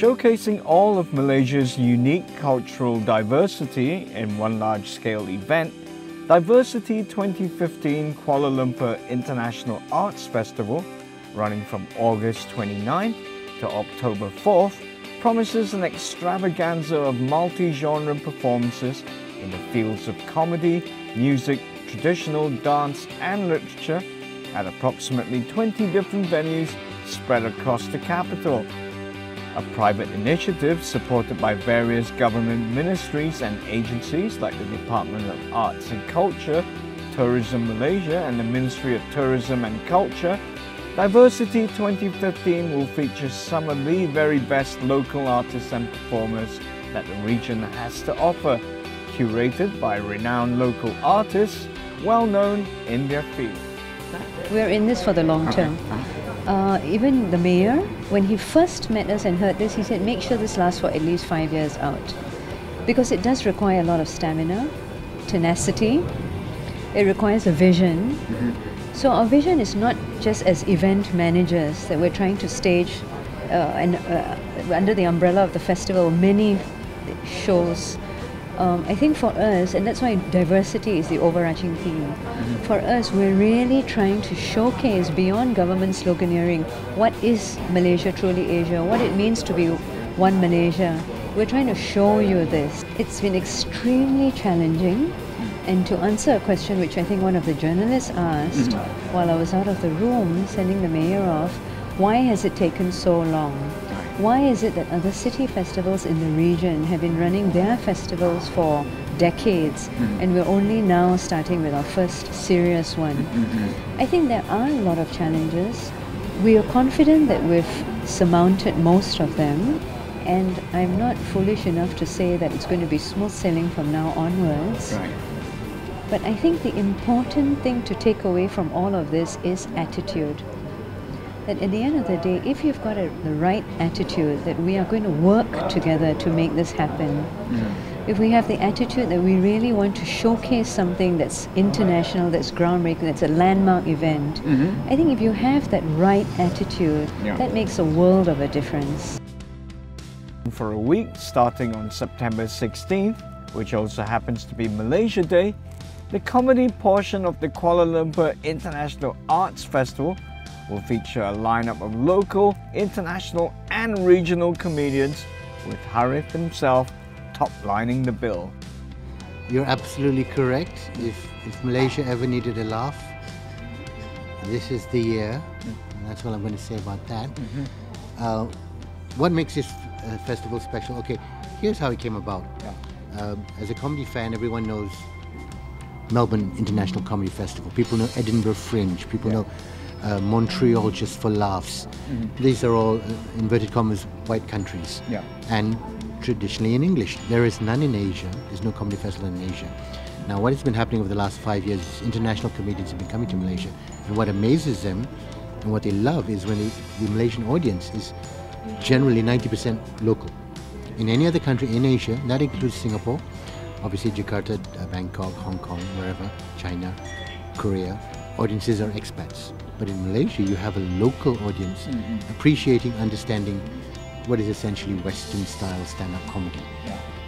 Showcasing all of Malaysia's unique cultural diversity in one large-scale event, DiverseCity 2015 Kuala Lumpur International Arts Festival, running from August 29 to October 4th, promises an extravaganza of multi-genre performances in the fields of comedy, music, traditional dance and literature at approximately 20 different venues spread across the capital. A private initiative supported by various government ministries and agencies like the Department of Arts and Culture, Tourism Malaysia and the Ministry of Tourism and Culture, DiverseCity 2015 will feature some of the very best local artists and performers that the region has to offer, curated by renowned local artists well known in their field. We're in this for the long term. Even the mayor, when he first met us and heard this, he said, make sure this lasts for at least 5 years out. Because it does require a lot of stamina, tenacity, it requires a vision. So our vision is not just as event managers that we're trying to stage under the umbrella of the festival, many shows. I think for us, and that's why diversity is the overarching theme, for us we're really trying to showcase beyond government sloganeering what is Malaysia, truly Asia, what it means to be one Malaysia. We're trying to show you this. It's been extremely challenging, and to answer a question which I think one of the journalists asked while I was out of the room sending the mayor off, why has it taken so long? Why is it that other city festivals in the region have been running their festivals for decades and we're only now starting with our first serious one? I think there are a lot of challenges. We are confident that we've surmounted most of them, and I'm not foolish enough to say that it's going to be smooth sailing from now onwards. But I think the important thing to take away from all of this is attitude. That at the end of the day, if you've got the right attitude that we are going to work together to make this happen, if we have the attitude that we really want to showcase something that's international, that's groundbreaking, that's a landmark event, I think if you have that right attitude, that makes a world of a difference. For a week starting on September 16th, which also happens to be Malaysia Day, the comedy portion of the Kuala Lumpur International Arts Festival will feature a lineup of local, international and regional comedians, with Harith himself top-lining the bill. You're absolutely correct. If Malaysia ever needed a laugh, this is the year. And that's what I'm going to say about that. What makes this festival special? Okay, here's how it came about. As a comedy fan, everyone knows Melbourne International Comedy Festival. People know Edinburgh Fringe. People know Montreal Just for Laughs. These are all, inverted commas, white countries. And traditionally in English. There is none in Asia. There's no comedy festival in Asia. Now, what has been happening over the last 5 years is international comedians have been coming to Malaysia. And what amazes them and what they love is when the Malaysian audience is generally 90% local. In any other country in Asia, that includes Singapore, obviously Jakarta, Bangkok, Hong Kong, wherever, China, Korea, audiences are expats. But in Malaysia, you have a local audience appreciating, understanding what is essentially Western-style stand-up comedy.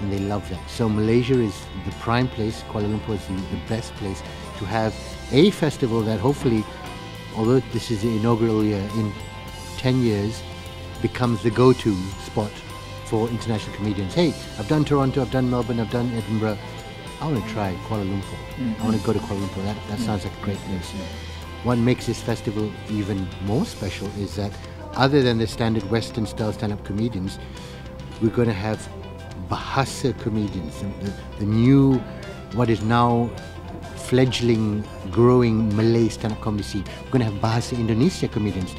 And they love that. So Malaysia is the prime place, Kuala Lumpur is the best place to have a festival that hopefully, although this is the inaugural year, in 10 years, becomes the go-to spot for international comedians. Hey, I've done Toronto, I've done Melbourne, I've done Edinburgh. I want to try Kuala Lumpur. I want to go to Kuala Lumpur. That sounds like a great place. What makes this festival even more special is that other than the standard Western style stand-up comedians, we're going to have Bahasa comedians, the new, what is now fledgling, growing Malay stand-up comedy scene. We're going to have Bahasa Indonesia comedians.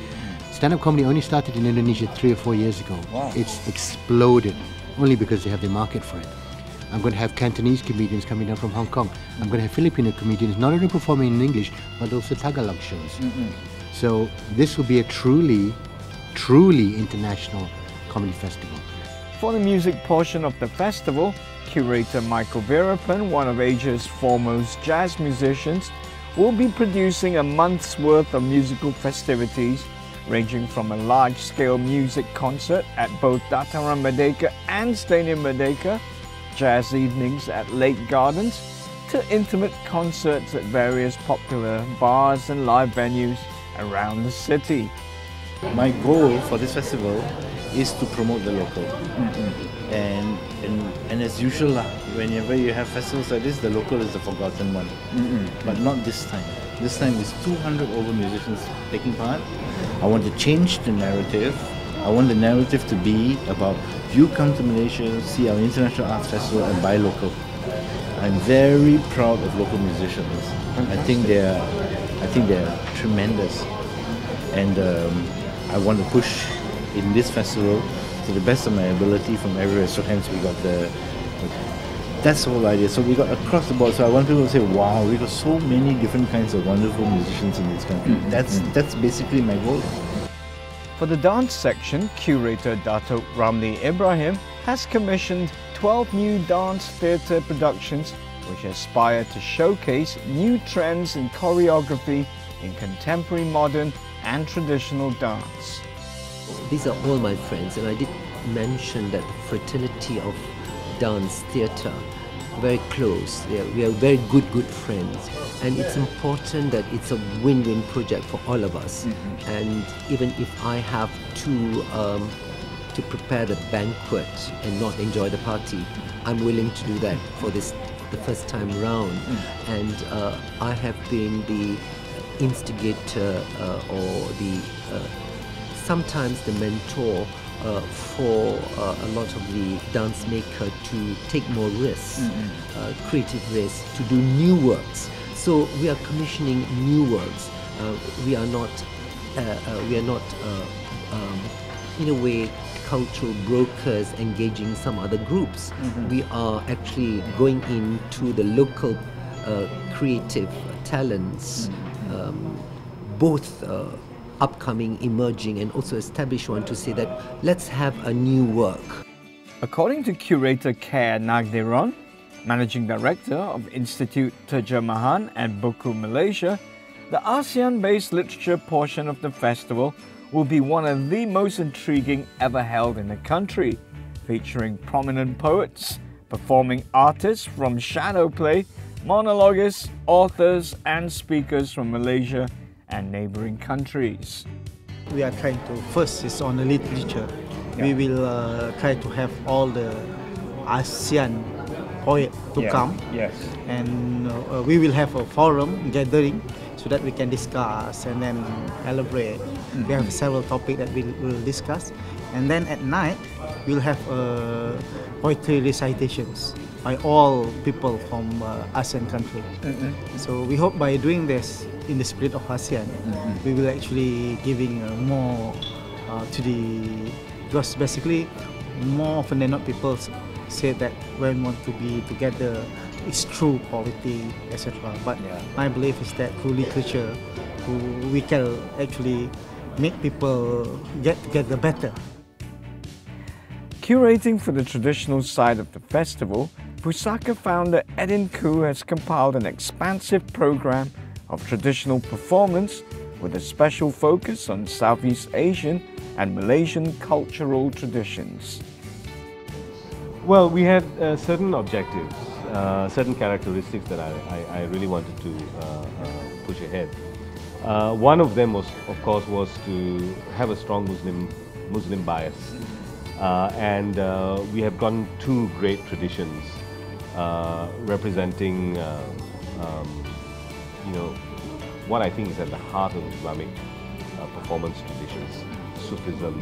Stand-up comedy only started in Indonesia 3 or 4 years ago. It's exploded, only because they have the market for it. I'm going to have Cantonese comedians coming down from Hong Kong. I'm going to have Filipino comedians not only performing in English, but also Tagalog shows. So this will be a truly international comedy festival. For the music portion of the festival, curator Michael Veerapan, one of Asia's foremost jazz musicians, will be producing a month's worth of musical festivities ranging from a large-scale music concert at both Dataran Merdeka and Stadium Merdeka, jazz evenings at Lake Gardens, to intimate concerts at various popular bars and live venues around the city. My goal for this festival is to promote the local. And as usual, whenever you have festivals like this, the local is the forgotten one. But not this time. This time it's 200 over musicians taking part. I want to change the narrative. I want the narrative to be about you come to Malaysia, see our International Arts Festival and buy local. I'm very proud of local musicians. I think they're tremendous. And I want to push in this festival to the best of my ability from everywhere. So hence we got that's the whole idea. So we got across the board. So I want people to say, wow, we got so many different kinds of wonderful musicians in this country. That's basically my goal. For the dance section, curator Datuk Ramli Ibrahim has commissioned 12 new dance theatre productions which aspire to showcase new trends in choreography in contemporary, modern and traditional dance. These are all my friends, and I did mention that the fraternity of dance theatre, very close. We are very good friends, and it's important that it's a win-win project for all of us. And even if I have to prepare the banquet and not enjoy the party, I'm willing to do that for the first time round. And I have been the instigator or the sometimes the mentor for a lot of the dance maker to take more risks, creative risks, to do new works. So we are commissioning new works. We are not in a way cultural brokers engaging some other groups. We are actually going into the local creative talents, both upcoming, emerging and also established one, to say that let's have a new work. According to curator Care Nagderon, Managing Director of Institute Terjemahan and Buku Malaysia, the ASEAN-based literature portion of the festival will be one of the most intriguing ever held in the country, featuring prominent poets, performing artists from shadow play, monologuists, authors and speakers from Malaysia and neighbouring countries. We are trying to, first is on the literature. We will try to have all the ASEAN poets to come. And we will have a forum gathering so that we can discuss and then elaborate. We have several topics that we will discuss. And then at night, we'll have poetry recitations by all people from ASEAN countries. So we hope by doing this in the spirit of ASEAN, we will actually giving more to the, because basically more often than not people say that when want to be together, it's through quality, etc. But my belief is that through literature, we can actually make people get together better. Curating for the traditional side of the festival, Pusaka founder Edin Koo has compiled an expansive program of traditional performance with a special focus on Southeast Asian and Malaysian cultural traditions. Well, we had certain objectives, certain characteristics that I really wanted to push ahead. One of them was, of course, was to have a strong Muslim bias. And we have gotten two great traditions representing, what I think is at the heart of Islamic performance traditions, Sufism.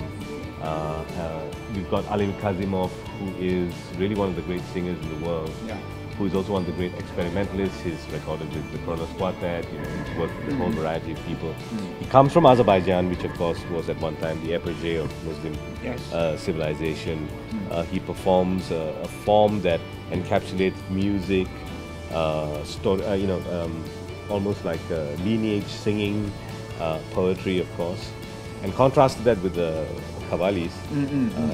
We've got Alim Kazimov, who is really one of the great singers in the world, who is also one of the great experimentalists. He's recorded with the Kronos Quartet, he's worked with a whole variety of people. He comes from Azerbaijan, which of course was at one time the apogee of Muslim civilization. He performs a form that encapsulates music, almost like lineage singing, poetry of course, and contrasted that with the Qawwalis,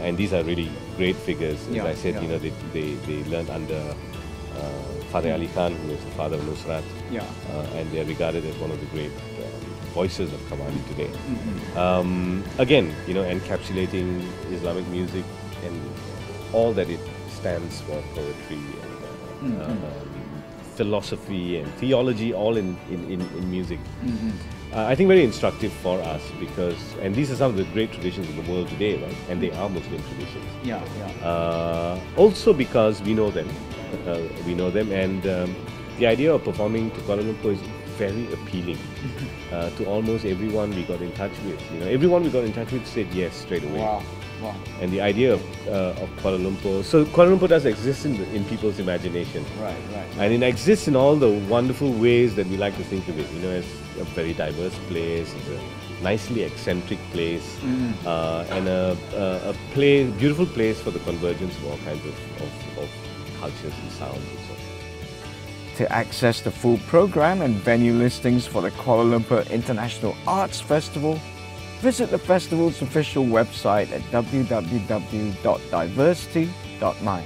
and these are really great figures. As I said, they learned under Fateh Ali Khan, who is the father of Nusrat, and they are regarded as one of the great voices of Qawwali today. Again, you know, encapsulating Islamic music and all that it stands for, poetry and philosophy and theology, all in music. I think very instructive for us because, and these are some of the great traditions in the world today, right? And they are Muslim traditions. Also because we know them, and the idea of performing to Kuala Lumpur is very appealing to almost everyone we got in touch with. You know, everyone we got in touch with said yes straight away. Wow. And the idea of Kuala Lumpur, so Kuala Lumpur does exist in people's imagination. Right. And it exists in all the wonderful ways that we like to think of it. You know, as a very diverse place, it's a nicely eccentric place, and a beautiful place for the convergence of all kinds of cultures and sounds and so on. To access the full program and venue listings for the Kuala Lumpur International Arts Festival, visit the festival's official website at www.diversity.my.